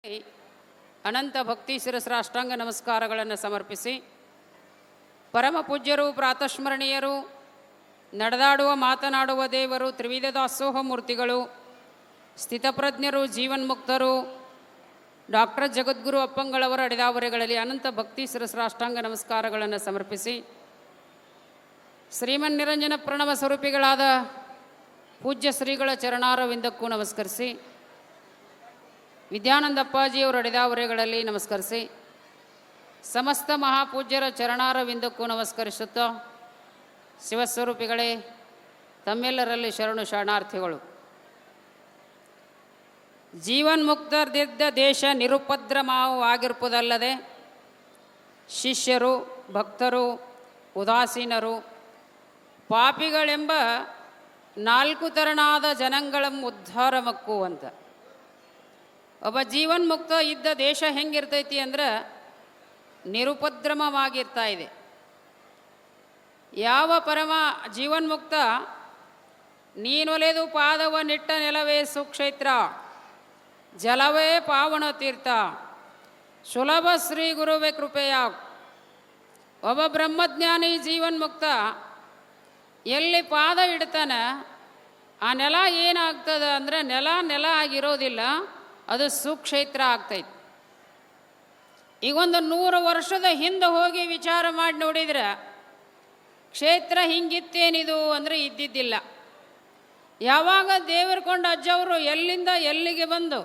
ಅನಂತ ಭಕ್ತಿ ಶಿರಸ್ರಾಷ್ಟಾಂಗ ನಮಸ್ಕಾರಗಳನ್ನು ಸಮರ್ಪಿಸಿ, ಪರಮ ಪೂಜ್ಯರು, ಪ್ರಾತಸ್ಮರಣೀಯರು, ನಡೆದಾಡುವ ಮಾತನಾಡುವ ದೇವರು, ತ್ರಿವಿಧ ದಾಸೋಹ ಮೂರ್ತಿಗಳು, ಸ್ಥಿತಪ್ರಜ್ಞರು, ಜೀವನ್ಮುಕ್ತರು, ಡಾಕ್ಟರ್ ಜಗದ್ಗುರು ಅಪ್ಪಂಗಳವರ ಅಡಿದಾವರೆಗಳಲ್ಲಿ ಅನಂತ ಭಕ್ತಿ ಶಿರಸ್ರಾಷ್ಟಾಂಗ ನಮಸ್ಕಾರಗಳನ್ನು ಸಮರ್ಪಿಸಿ, ಶ್ರೀಮನ್ನಿರಂಜನ ಪ್ರಣವ ಸ್ವರೂಪಿಗಳಾದ ಪೂಜ್ಯ ಶ್ರೀಗಳ ಚರಣಾರವಿಂದಕ್ಕೂ ನಮಸ್ಕರಿಸಿ, ವಿದ್ಯಾನಂದ ಅಪ್ಪಾಜಿಯವರ ಅಡಿದಾವರೆಗಳಲ್ಲಿ ನಮಸ್ಕರಿಸಿ, ಸಮಸ್ತ ಮಹಾಪೂಜ್ಯರ ಚರಣಾರವಿಂದಕ್ಕೂ ನಮಸ್ಕರಿಸುತ್ತಾ, ಶಿವಸ್ವರೂಪಿಗಳೇ, ತಮ್ಮೆಲ್ಲರಲ್ಲಿ ಶರಣು ಶರಣಾರ್ಥಿಗಳು. ಜೀವನ್ಮುಕ್ತರಿದ್ದ ದೇಶ ನಿರುಪದ್ರವವಾಗಿರುವುದಲ್ಲದೆ ಶಿಷ್ಯರು, ಭಕ್ತರು, ಉದಾಸೀನರು, ಪಾಪಿಗಳೆಂಬ ನಾಲ್ಕು ತೆರನಾದ ಜನಾಂಗಗಳನ್ನು ಉದ್ಧಾರ ಮಕ್ಕು ಅಂತ. ಒಬ್ಬ ಜೀವನ್ಮುಕ್ತ ಇದ್ದ ದೇಶ ಹೆಂಗಿರ್ತೈತಿ ಅಂದ್ರೆ ನಿರುಪದ್ರವವಾಗಿರ್ತಾ ಇದೆ. ಯಾವ ಪರಮ ಜೀವನ್ಮುಕ್ತ ನೀನೊಲೆದು ಪಾದವ ನಿಟ್ಟ ನೆಲವೇ ಸುಕ್ಷೇತ್ರ, ಜಲವೇ ಪಾವನ ತೀರ್ಥ, ಸುಲಭ ಶ್ರೀ ಗುರುವೇ ಕೃಪೆಯ. ಒಬ್ಬ ಬ್ರಹ್ಮಜ್ಞಾನಿ ಜೀವನ್ಮುಕ್ತ ಎಲ್ಲಿ ಪಾದ ಇಡ್ತಾನ ಆ ನೆಲ ಏನಾಗ್ತದೆ ಅಂದರೆ ನೆಲ ಆಗಿರೋದಿಲ್ಲ, ಅದು ಸುಕ್ಷೇತ್ರ ಆಗ್ತೈತಿ. ಈಗ ಒಂದು 100 ವರ್ಷದ ಹಿಂದೆ ಹೋಗಿ ವಿಚಾರ ಮಾಡಿ ನೋಡಿದ್ರೆ ಕ್ಷೇತ್ರ ಹಿಂಗಿತ್ತೇನಿದು ಅಂದರೆ ಇದ್ದಿದ್ದಿಲ್ಲ. ಯಾವಾಗ ದೇವರಕೊಂಡ ಅಜ್ಜವರು ಎಲ್ಲಿಂದ ಎಲ್ಲಿಗೆ ಬಂದು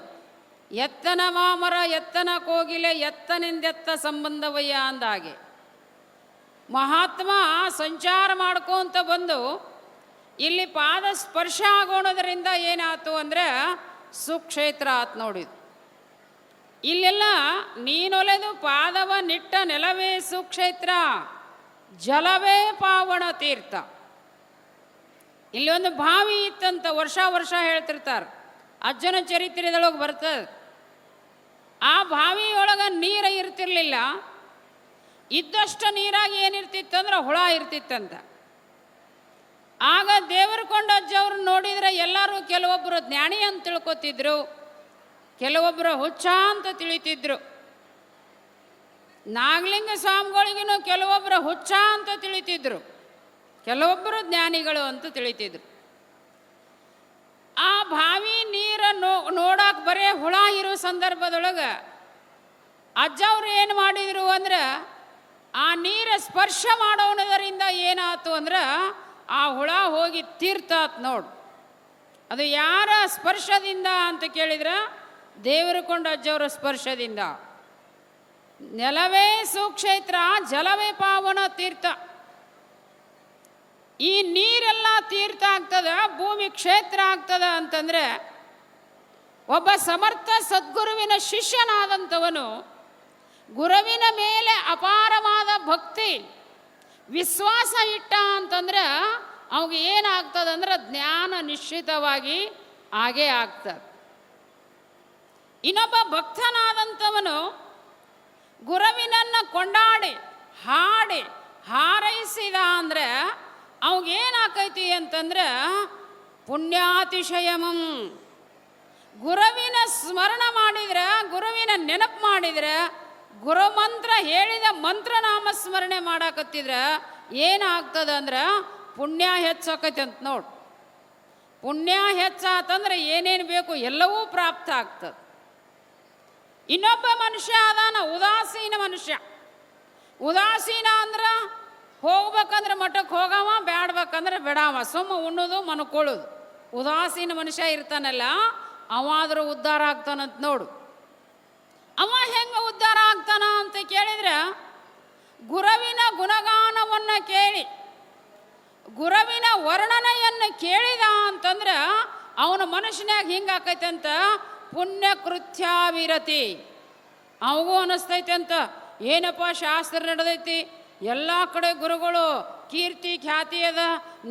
ಎತ್ತನ ಮಾಮರ ಎತ್ತನ ಕೋಗಿಲೆ ಎತ್ತನಿಂದೆತ್ತ ಸಂಬಂಧವಯ್ಯ ಅಂದಾಗೆ ಮಹಾತ್ಮ ಸಂಚಾರ ಮಾಡ್ಕೊಂತ ಬಂದು ಇಲ್ಲಿ ಪಾದ ಸ್ಪರ್ಶ ಆಗೋಣದ್ರಿಂದ ಏನಾಯ್ತು ಅಂದರೆ ಸುಕ್ಷೇತ್ರ ಆತ್ ನೋಡಿದು. ಇಲ್ಲೆಲ್ಲ ನೀನೊಲೆದು ಪಾದವ ನಿಟ್ಟ ನೆಲವೇ ಸುಕ್ಷೇತ್ರ, ಜಲವೇ ಪಾವನ ತೀರ್ಥ. ಇಲ್ಲಿ ಒಂದು ಬಾವಿ ಇತ್ತಂತ, ವರ್ಷ ಹೇಳ್ತಿರ್ತಾರೆ, ಅಜ್ಜನ ಚರಿತ್ರೆದೊಳಗೆ ಬರ್ತದೆ. ಆ ಬಾವಿಯೊಳಗೆ ನೀರು ಇರ್ತಿರ್ಲಿಲ್ಲ, ಇದ್ದಷ್ಟು ನೀರಾಗಿ ಏನಿರ್ತಿತ್ತಂದ್ರೆ ಹುಳ ಇರ್ತಿತ್ತಂತ. ಆಗ ದೇವರಕೊಂಡ ಅಜ್ಜವ್ರು ನೋಡಿದರೆ ಎಲ್ಲರೂ ಕೆಲವೊಬ್ಬರು ಜ್ಞಾನಿ ಅಂತ ತಿಳ್ಕೊತಿದ್ರು, ಕೆಲವೊಬ್ಬರು ಹುಚ್ಚ ಅಂತ ತಿಳಿತಿದ್ರು. ನಾಗಲಿಂಗ ಸ್ವಾಮಿಗಳಿಗೂ ಕೆಲವೊಬ್ಬರು ಹುಚ್ಚ ಅಂತ ತಿಳಿತಿದ್ರು, ಕೆಲವೊಬ್ಬರು ಜ್ಞಾನಿಗಳು ಅಂತ ತಿಳಿತಿದ್ರು. ಆ ಬಾವಿ ನೀರು ನೋಡಕ್ಕೆ ಬರೇ ಹುಳ ಇರೋ ಸಂದರ್ಭದೊಳಗೆ ಅಜ್ಜವ್ರು ಏನು ಮಾಡಿದರು ಅಂದ್ರೆ ಆ ನೀರು ಸ್ಪರ್ಶ ಮಾಡೋಣದರಿಂದ ಏನಾಯ್ತು ಅಂದ್ರೆ ಆ ಹುಳ ಹೋಗಿ ತೀರ್ಥಾತ್ ನೋಡು. ಅದು ಯಾರ ಸ್ಪರ್ಶದಿಂದ ಅಂತ ಕೇಳಿದ್ರೆ ದೇವರಕೊಂಡ ಅಜ್ಜವರ ಸ್ಪರ್ಶದಿಂದ. ನೆಲವೇ ಸುಕ್ಷೇತ್ರ, ಜಲವೇ ಪಾವನ ತೀರ್ಥ. ಈ ನೀರೆಲ್ಲ ತೀರ್ಥ ಆಗ್ತದ, ಭೂಮಿ ಕ್ಷೇತ್ರ ಆಗ್ತದ ಅಂತಂದ್ರೆ ಒಬ್ಬ ಸಮರ್ಥ ಸದ್ಗುರುವಿನ ಶಿಷ್ಯನಾದಂಥವನು ಗುರುವಿನ ಮೇಲೆ ಅಪಾರವಾದ ಭಕ್ತಿ ವಿಶ್ವಾಸ ಇಟ್ಟ ಅಂತಂದ್ರೆ ಅವಾಗ ಏನಾಗ್ತದಂದ್ರೆ ಜ್ಞಾನ ನಿಶ್ಚಿತವಾಗಿ ಹಾಗೇ ಆಗ್ತದೆ. ಇನ್ನೊಬ್ಬ ಭಕ್ತನಾದಂಥವನು ಗುರುವಿನನ್ನು ಕೊಂಡಾಡಿ ಹಾಡಿ ಹಾರೈಸಿದ ಅಂದರೆ ಅವಾಗೇನಾಕೈತಿ ಅಂತಂದ್ರೆ ಪುಣ್ಯಾತಿಶಯಮಂ. ಗುರುವಿನ ಸ್ಮರಣ ಮಾಡಿದ್ರೆ, ಗುರುವಿನ ನೆನಪು ಮಾಡಿದ್ರೆ, ಗುರುಮಂತ್ರ ಹೇಳಿದ ಮಂತ್ರನಾಮ ಸ್ಮರಣೆ ಮಾಡಾಕತ್ತಿದ್ರೆ ಏನಾಗ್ತದೆ ಅಂದ್ರೆ ಪುಣ್ಯ ಹೆಚ್ಚಾಕೈತಿ ಅಂತ ನೋಡು. ಪುಣ್ಯ ಹೆಚ್ಚಾತಂದ್ರೆ ಏನೇನು ಬೇಕು ಎಲ್ಲವೂ ಪ್ರಾಪ್ತ ಆಗ್ತದೆ. ಇನ್ನೊಬ್ಬ ಮನುಷ್ಯ ಅದಾನ ಉದಾಸೀನ ಮನುಷ್ಯ. ಉದಾಸೀನ ಅಂದ್ರೆ ಹೋಗ್ಬೇಕಂದ್ರೆ ಮಠಕ್ಕೆ ಹೋಗವ, ಬೇಡ್ಬೇಕಂದ್ರೆ ಬಿಡವ, ಸುಮ್ಮ ಉಣ್ಣೋದು ಮನ್ಕೊಳ್ಳೋದು. ಉದಾಸೀನ ಮನುಷ್ಯ ಇರ್ತಾನಲ್ಲ ಅವಾದರೂ ಉದ್ಧಾರ ಆಗ್ತಾನಂತ ನೋಡು. ಅವ ಹೆಂಗೆ ಉದ್ಧಾರ ಆಗ್ತಾನ ಅಂತ ಕೇಳಿದ್ರೆ ಗುರುವಿನ ಗುಣಗಾನವನ್ನು ಕೇಳಿ ಗುರುವಿನ ವರ್ಣನೆಯನ್ನು ಕೇಳಿದ ಅಂತಂದ್ರೆ ಅವನ ಮನುಷ್ಯನಾಗ ಹಿಂಗಾಕೈತೆ ಅಂತ ಪುಣ್ಯ ಕೃತ್ಯಾವಿರತಿ. ಅವಗೂ ಅನ್ನಿಸ್ತೈತೆ ಅಂತ ಏನಪ್ಪ ಶಾಸ್ತ್ರ ನಡೆದೈತಿ, ಎಲ್ಲ ಕಡೆ ಗುರುಗಳು ಕೀರ್ತಿ ಖ್ಯಾತಿ ಅದ,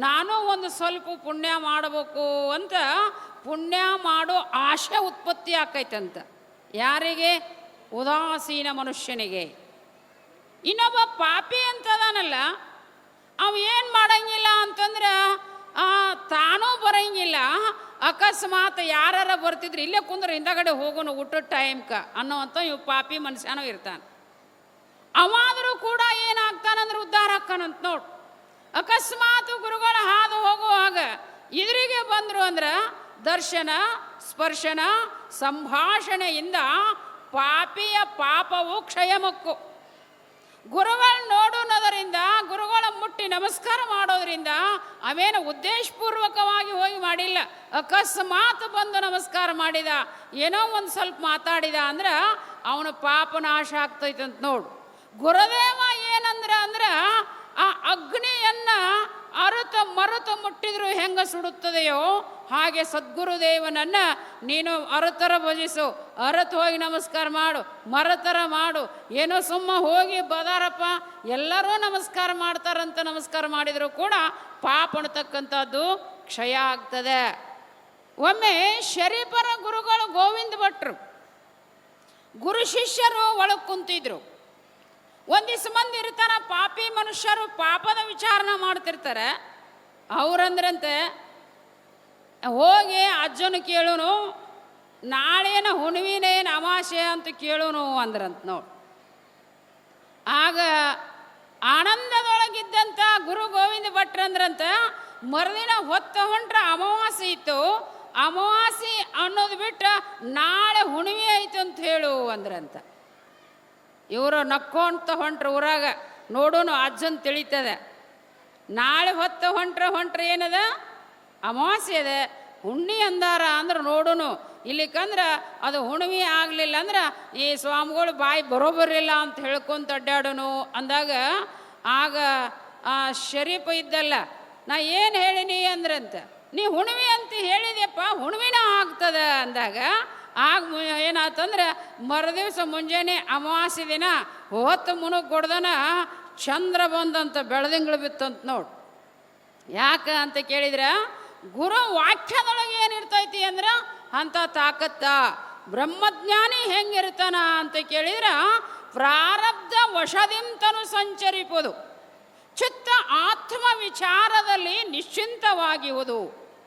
ನಾನು ಒಂದು ಸ್ವಲ್ಪ ಪುಣ್ಯ ಮಾಡಬೇಕು ಅಂತ ಪುಣ್ಯ ಮಾಡೋ ಆಶೆ ಉತ್ಪತ್ತಿ ಆಕೈತಂತ. ಯಾರಿಗೆ? ಉದಾಸೀನ ಮನುಷ್ಯನಿಗೆ. ಇನ್ನೊಬ್ಬ ಪಾಪಿ ಅಂತದಾನಲ್ಲ, ಅವ ಏನು ಮಾಡಂಗಿಲ್ಲ ಅಂತಂದ್ರೆ ತಾನೂ ಬರಂಗಿಲ್ಲ, ಅಕಸ್ಮಾತ್ ಯಾರ ಬರ್ತಿದ್ರು ಇಲ್ಲೇ ಕುಂದ್ರೆ ಹಿಂದಗಡೆ ಹೋಗೋನು ಊಟದ ಟೈಮ್ಕ ಅನ್ನೋವಂಥ ಇವು ಪಾಪಿ ಮನುಷ್ಯನೂ ಇರ್ತಾನೆ. ಅವಾದರೂ ಕೂಡ ಏನಾಗ್ತಾನಂದ್ರೆ ಉದ್ಧಾರ ಆಕ್ಕಾನಂತ ನೋಡು. ಅಕಸ್ಮಾತ್ ಗುರುಗಳ ಹಾದು ಹೋಗುವಾಗ ಎದುರಿಗೆ ಬಂದರು ಅಂದ್ರೆ ದರ್ಶನ ಸ್ಪರ್ಶನ ಸಂಭಾಷಣೆಯಿಂದ ಪಾಪಿಯ ಪಾಪವು ಕ್ಷಯಮಕ್ಕು. ಗುರುಗಳು ನೋಡೋಣದರಿಂದ, ಗುರುಗಳ ಮುಟ್ಟಿ ನಮಸ್ಕಾರ ಮಾಡೋದ್ರಿಂದ ಅವೇನು ಉದ್ದೇಶಪೂರ್ವಕವಾಗಿ ಹೋಗಿ ಮಾಡಿಲ್ಲ. ಅಕಸ್ಮಾತ್ ಬಂದು ನಮಸ್ಕಾರ ಮಾಡಿದ, ಏನೋ ಒಂದು ಸ್ವಲ್ಪ ಮಾತಾಡಿದ ಅಂದ್ರೆ ಅವನ ಪಾಪ ನಾಶ ಆಗ್ತೈತಂತ ನೋಡು. ಗುರುದೇವ ಅಂದ್ರೆ ಆ ಅಗ್ನಿಯನ್ನ ಮರುತ ಮುಟ್ಟಿದ್ರು ಹೆಂಗ ಸುಡುತ್ತದೆಯೋ ಹಾಗೆ ಸದ್ಗುರುದೇವನನ್ನ ನೀನು ಅರತರ ಭಜಿಸು, ಅರತು ಹೋಗಿ ನಮಸ್ಕಾರ ಮಾಡು, ಮರತರ ಮಾಡು. ಏನೋ ಸುಮ್ಮ ಹೋಗಿ ಬದಾರಪ್ಪ ಎಲ್ಲರೂ ನಮಸ್ಕಾರ ಮಾಡ್ತಾರಂತ ನಮಸ್ಕಾರ ಮಾಡಿದರೂ ಕೂಡ ಪಾಪ ಅನ್ನತಕ್ಕಂಥದ್ದು ಕ್ಷಯ ಆಗ್ತದೆ. ಒಮ್ಮೆ ಶರೀಫರ ಗುರುಗಳು ಗೋವಿಂದ ಭಟ್ರು ಗುರು ಶಿಷ್ಯರು ಒಳಗೆ ಕುಂತಿದ್ರು. ಒಂದಿಷ್ಟು ಮಂದಿ ಇರ್ತಾರ ಪಾಪಿ ಮನುಷ್ಯರು, ಪಾಪದ ವಿಚಾರಣೆ ಮಾಡ್ತಿರ್ತಾರೆ. ಅವ್ರಂದ್ರಂತೆ ಹೋಗಿ ಅಜ್ಜನ ಕೇಳೋನು, ನಾಳೇನ ಹುಣ್ಣಿಮೆನೇನು ಅಮಾವಾಸ್ಯೆ ಅಂತ ಕೇಳೋನು ಅಂದ್ರಂತ ನೋಡಿ. ಆಗ ಆನಂದದೊಳಗಿದ್ದಂಥ ಗುರು ಗೋವಿಂದ ಭಟ್ರಂದ್ರಂತ ಮರುದಿನ ಹೊಂಟ್ರ ಅಮಾವಾಸ್ಯೆ ಇತ್ತು, ಅಮಾವಾಸ್ಯೆ ಅನ್ನೋದು ಬಿಟ್ಟು ನಾಳೆ ಹುಣ್ಣಿಮೆ ಆಯ್ತು ಅಂತ ಹೇಳು ಅಂದ್ರಂತ. ಇವರು ನಕ್ಕೊಂತ ಹೊಂಟ್ರ ಊರಾಗ ನೋಡೋನು ಅಜ್ಜನ್ ತಿಳಿತದೆ. ನಾಳೆ ಹೊಂಟ್ರೆ ಏನದ ಅಮಾವಾಸ್ಯೆ ಅದ, ಹುಣ್ಣಿ ಅಂದಾರ ಅಂದ್ರೆ ನೋಡೋನು. ಇಲ್ಲಿಕಂದ್ರೆ ಅದು ಹುಣ್ಣಿಮೆ ಆಗಲಿಲ್ಲ ಅಂದ್ರೆ ಈ ಸ್ವಾಮಿಗಳು ಬಾಯಿ ಬರೋಬರಿಲ್ಲ ಅಂತ ಹೇಳ್ಕೊಂತ ಅಡ್ಡಾಡೋನು ಅಂದಾಗ ಆಗ ಆ ಶರೀಫ ಇದ್ದಲ್ಲ, ನಾ ಏನು ಹೇಳಿನಿ ಅಂದ್ರಂತ. ನೀ ಹುಣ್ಣಿಮೆ ಅಂತ ಹೇಳಿದೆಪ್ಪ, ಹುಣ್ಣಿಮೆನ ಆಗ್ತದ ಅಂದಾಗ ಆಗ ಏನಾತಂದ್ರೆ ಮರುದಿವ್ಸ ಮುಂಜಾನೆ ಅಮಾವಾಸ್ಯೆ ದಿನ ಹೊತ್ತು ಮುನುಗ್ ಕೊಡ್ದನ ಚಂದ್ರ ಬಂದಂತ ಬೆಳದಿಂಗಳು ಬಿತ್ತಂತ ನೋಡು. ಯಾಕೆ ಅಂತ ಕೇಳಿದ್ರೆ ಗುರು ವಾಕ್ಯದೊಳಗೆ ಏನಿರ್ತೈತಿ ಅಂದ್ರೆ ಅಂಥ ತಾಕತ್ತ. ಬ್ರಹ್ಮಜ್ಞಾನಿ ಹೆಂಗಿರ್ತಾನ ಅಂತ ಕೇಳಿದ್ರೆ ಪ್ರಾರಬ್ಧ ವಶದಿಂತನು ಸಂಚರಿಪುದು, ಚಿತ್ತ ಆತ್ಮ ವಿಚಾರದಲ್ಲಿ ನಿಶ್ಚಿಂತವಾಗಿರುವುದು.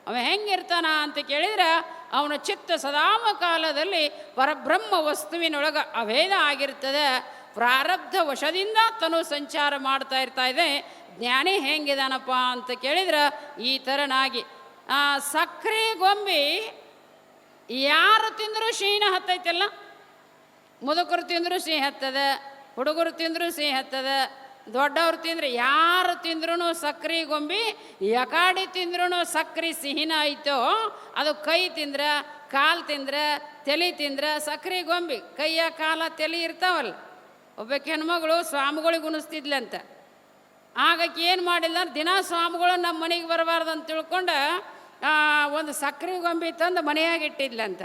ಅವ ಹೆಂಗಿರ್ತಾನ ಅಂತ ಕೇಳಿದ್ರೆ ಅವನ ಚಿತ್ತ ಸದಾಮ ಕಾಲದಲ್ಲಿ ಪರಬ್ರಹ್ಮ ವಸ್ತುವಿನೊಳಗೆ ಅಭೇದ ಆಗಿರ್ತದೆ. ಪ್ರಾರಬ್ಧ ವಶದಿಂದ ತನು ಸಂಚಾರ ಮಾಡ್ತಾ ಇದೆ. ಜ್ಞಾನಿ ಹೆಂಗಿದಾನಪ್ಪ ಅಂತ ಕೇಳಿದ್ರೆ ಈ ಥರನಾಗಿ ಸಕ್ರೆ ಗೊಂಬಿ ಯಾರು ತಿಂದರೂ ಶೀನ ಹತ್ತೈತಲ್ಲ. ಮುದುಕರು ತಿಂದರೂ ಸಿಹಿ ಹತ್ತದ, ಹುಡುಗರು ತಿಂದರೂ ಸಿಹಿ ಹತ್ತದ, ದೊಡ್ಡವ್ರು ತಿಂದ್ರೆ ಯಾರು ತಿಂದ್ರೂ ಸಕ್ರೆ ಗೊಂಬಿ ಯಕಾಡಿ ತಿಂದ್ರೂ ಸಕ್ರೆ ಸಿಹಿನ ಐತೋ. ಅದು ಕೈ ತಿಂದ್ರೆ, ಕಾಲು ತಿಂದ್ರೆ, ತಲೆ ತಿಂದ್ರೆ ಸಕ್ರೆ ಗೊಂಬಿ. ಕೈಯ ಕಾಲ ತಲೆ ಇರ್ತಾವಲ್ಲ. ಒಬ್ಬಕ್ಕೆ ಹೆಣ್ಮಗಳು ಸ್ವಾಮಿಗಳಿಗೆ ಉಣಿಸ್ತಿದ್ಲಂತ. ಆಗಕ್ಕೆ ಏನು ಮಾಡಿಲ್ಲ, ದಿನ ಸ್ವಾಮಿಗಳು ನಮ್ಮ ಮನೆಗೆ ಬರಬಾರ್ದು ಅಂತ ತಿಳ್ಕೊಂಡು ಒಂದು ಸಕ್ರೆ ಗೊಂಬಿ ತಂದು ಮನೆಯಾಗ ಇಟ್ಟಿದ್ಲಂತ.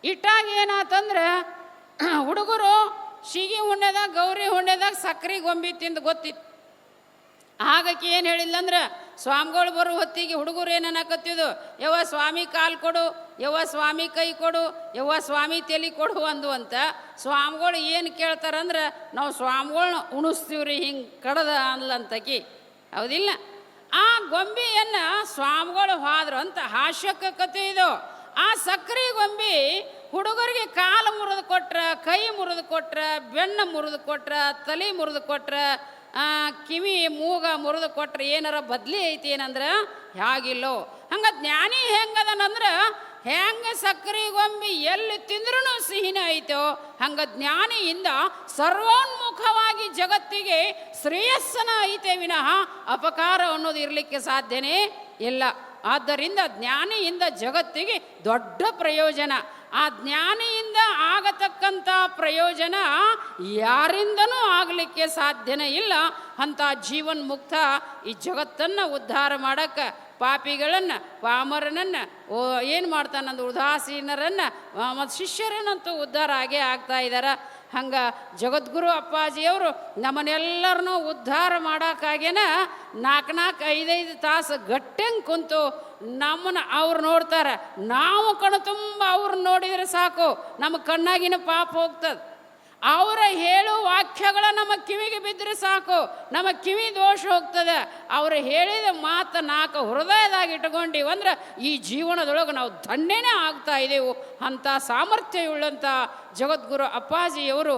ಇಟ್ಟಾಗ ಏನಾತಂದ್ರೆ ಹುಡುಗರು ಶಿಗಿ ಹುಣ್ಣೆದಾಗ ಗೌರಿ ಹುಣ್ಣೆದಾಗ ಸಕ್ರೆ ಗೊಂಬಿ ತಿಂದು ಗೊತ್ತಿತ್ತು. ಆಗಕ್ಕೆ ಏನು ಹೇಳಿಲ್ಲ ಅಂದ್ರೆ ಸ್ವಾಮಿಗಳು ಬರೋ ಹೊತ್ತಿಗೆ ಹುಡುಗರು ಏನನ್ನಕತ್ತಿದ್ದು, ಯವ್ವ ಸ್ವಾಮಿ ಕಾಲು ಕೊಡು, ಯವ್ವ ಸ್ವಾಮಿ ಕೈ ಕೊಡು, ಯವ್ವ ಸ್ವಾಮಿ ತಲೆ ಕೊಡು ಅಂದು ಅಂತ. ಸ್ವಾಮಿಗಳು ಏನು ಕೇಳ್ತಾರಂದ್ರೆ ನಾವು ಸ್ವಾಮಿಗಳ್ನ ಉಣಿಸ್ತೀವ್ರಿ ಹಿಂಗೆ ಕಡದ ಅನ್ಲಂತಕಿ. ಹೌದಿಲ್ಲ? ಆ ಗೊಂಬೆಯನ್ನು ಸ್ವಾಮಿಗಳು ಹೋದ್ರು ಅಂತ ಹಾಸ್ಯಕ್ಕೆ ಕತೆ ಇದು. ಆ ಸಕ್ರೆ ಗೊಂಬಿ ಹುಡುಗರಿಗೆ ಕಾಲು ಮುರಿದು ಕೊಟ್ರ, ಕೈ ಮುರಿದು ಕೊಟ್ರ, ಬೆನ್ನು ಮುರಿದು ಕೊಟ್ರ, ತಲೆ ಮುರಿದು ಕೊಟ್ರ, ಕಿವಿ ಮೂಗ ಮುರಿದು ಕೊಟ್ರೆ ಏನಾರ ಬದ್ಲಿ ಐತಿ ಏನಂದ್ರೆ ಹೇಗಿಲ್ಲೋ. ಹಂಗೆ ಜ್ಞಾನಿ ಹೆಂಗದನಂದ್ರೆ ಹೆಂಗೆ ಸಕ್ರೆ ಗೊಂಬಿ ಎಲ್ಲಿ ತಿಂದ್ರೂ ಸಿಹಿನ ಐತೋ ಹಂಗೆ ಜ್ಞಾನಿಯಿಂದ ಸರ್ವೋನ್ಮುಖವಾಗಿ ಜಗತ್ತಿಗೆ ಶ್ರೇಯಸ್ಸನ ಐತೆ ವಿನಃ ಅಪಕಾರ ಅನ್ನೋದು ಇರಲಿಕ್ಕೆ ಸಾಧ್ಯನೇ ಇಲ್ಲ. ಆದ್ದರಿಂದ ಜ್ಞಾನಿಯಿಂದ ಜಗತ್ತಿಗೆ ದೊಡ್ಡ ಪ್ರಯೋಜನ. ಆ ಜ್ಞಾನಿಯಿಂದ ಆಗತಕ್ಕಂಥ ಪ್ರಯೋಜನ ಯಾರಿಂದನೂ ಆಗಲಿಕ್ಕೆ ಸಾಧ್ಯನೇ ಇಲ್ಲ. ಅಂಥ ಜೀವನ್ಮುಕ್ತ ಈ ಜಗತ್ತನ್ನು ಉದ್ಧಾರ ಮಾಡೋಕ್ಕೆ ಪಾಪಿಗಳನ್ನು, ಪಾಮರನನ್ನು ಏನು ಮಾಡ್ತಾನಂದು ಉದಾಸೀನರನ್ನು ಮತ್ತು ಶಿಷ್ಯರನ್ನಂತೂ ಉದ್ಧಾರ ಆಗೇ ಆಗ್ತಾ ಇದ್ದಾರೆ. ಹಂಗೆ ಜಗದ್ಗುರು ಅಪ್ಪಾಜಿಯವರು ನಮ್ಮನ್ನೆಲ್ಲರನ್ನೂ ಉದ್ಧಾರ ಮಾಡೋಕ್ಕಾಗೇನ 4-5 ತಾಸು ಗಟ್ಟಂಗೆ ಕುಂತು ನಮ್ಮನ್ನು ಅವ್ರು ನೋಡ್ತಾರೆ. ನಾವು ಕಣ್ಣು ತುಂಬ ಅವ್ರನ್ನ ನೋಡಿದರೆ ಸಾಕು, ನಮ್ಮ ಕಣ್ಣಾಗಿನ ಪಾಪ ಹೋಗ್ತದೆ. ಅವರ ಹೇಳುವ ವಾಕ್ಯಗಳ ನಮ್ಮ ಕಿವಿಗೆ ಬಿದ್ದರೆ ಸಾಕು, ನಮ್ಮ ಕಿವಿ ದೋಷ ಹೋಗ್ತದೆ. ಅವರು ಹೇಳಿದ ಮಾತು ನಾಲ್ಕು ಹೃದಯದಾಗ ಇಟ್ಕೊಂಡಿವಿ ಅಂದ್ರೆ ಈ ಜೀವನದೊಳಗೆ ನಾವು ಧನ್ಯನೇ ಆಗ್ತಾ ಇದ್ದೆವು. ಅಂಥ ಸಾಮರ್ಥ್ಯವುಳ್ಳಂಥ ಜಗದ್ಗುರು ಅಪ್ಪಾಜಿಯವರು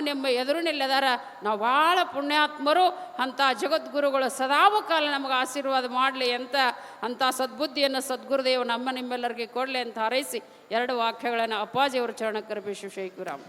ನಿಮ್ಮ ಎದುರಿನಲ್ಲಿದಾರ. ನಾವು ಭಾಳ ಪುಣ್ಯಾತ್ಮರು. ಅಂಥ ಜಗದ್ಗುರುಗಳು ಸದಾಕಾಲ ನಮಗೆ ಆಶೀರ್ವಾದ ಮಾಡಲಿ ಅಂತ, ಅಂಥ ಸದ್ಬುದ್ಧಿಯನ್ನು ಸದ್ಗುರುದೇವ ನಿಮ್ಮೆಲ್ಲರಿಗೆ ಕೊಡಲಿ ಅಂತ ಹಾರೈಸಿ 2 ವಾಕ್ಯಗಳನ್ನು ಅಪ್ಪಾಜಿಯವರು ಚರಣಕ್ಕೆ ಅರ್ಪಿಸಿ ಶೇಖುರಾಮ್.